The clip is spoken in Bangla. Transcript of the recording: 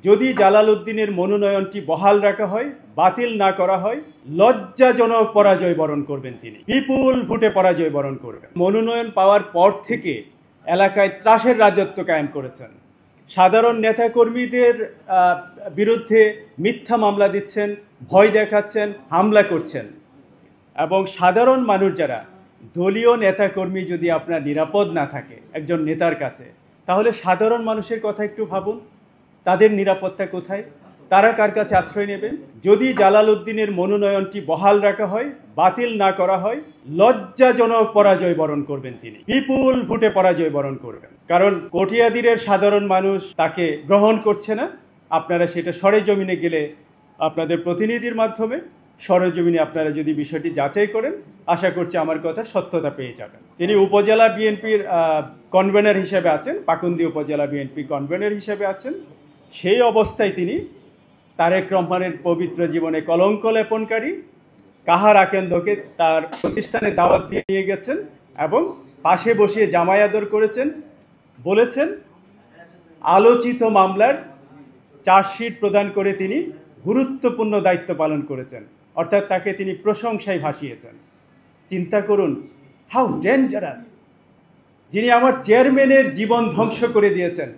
যদি জালালউদ্দিনের মনোনয়নটি বহাল রাখা হয়, বাতিল না করা হয়, লজ্জাজনক পরাজয় বরণ করবেন তিনি। বিপুল ভোটে পরাজয় বরণ করবেন। মনোনয়ন পাওয়ার পর থেকে এলাকায় ত্রাসের রাজত্ব কায়েম করেছেন। সাধারণ নেতাকর্মীদের বিরুদ্ধে মিথ্যা মামলা দিচ্ছেন, ভয় দেখাচ্ছেন, হামলা করছেন। এবং সাধারণ মানুষ যারা, দলীয় নেতাকর্মী যদি আপনার নিরাপদ না থাকে একজন নেতার কাছে, তাহলে সাধারণ মানুষের কথা একটু ভাবুন। তাদের নিরাপত্তা কোথায়? তারা কার কাছে আশ্রয় নেবেন? যদি জালালউদ্দিনের মনোনয়নটি বহাল রাখা হয়, বাতিল না করা হয়, লজ্জাজনক পরাজয় বরণ করবেন তিনি। বিপুল ভোটে পরাজয় বরণ করবেন। কারণ কটিয়াদীরের সাধারণ মানুষ তাকে গ্রহণ করছে না। আপনারা সেটা সরেজমিনে গেলে আপনাদের প্রতিনিধির মাধ্যমে সরেজমিনে আপনারা যদি বিষয়টি যাচাই করেন, আশা করছি আমার কথা সত্যতা পেয়ে যাবেন। তিনি উপজেলা বিএনপির কনভেনর হিসেবে আছেন, পাকুন্দি উপজেলা বিএনপি কনভেনর হিসেবে আছেন। সেই অবস্থায় তিনি তারেক রহমানের পবিত্র জীবনে কলঙ্ক লেপনকারী কাহার আকেন্দকে তার প্রতিষ্ঠানে দাওয়াত দিয়ে নিয়ে গেছেন এবং পাশে বসিয়ে জামাই আদর করেছেন। বলেছেন আলোচিত মামলার চার্জশিট প্রদান করে তিনি গুরুত্বপূর্ণ দায়িত্ব পালন করেছেন, অর্থাৎ তাকে তিনি প্রশংসায় ভাসিয়েছেন। চিন্তা করুন, হাউ ডেঞ্জারাস! যিনি আমার চেয়ারম্যানের জীবন ধ্বংস করে দিয়েছেন,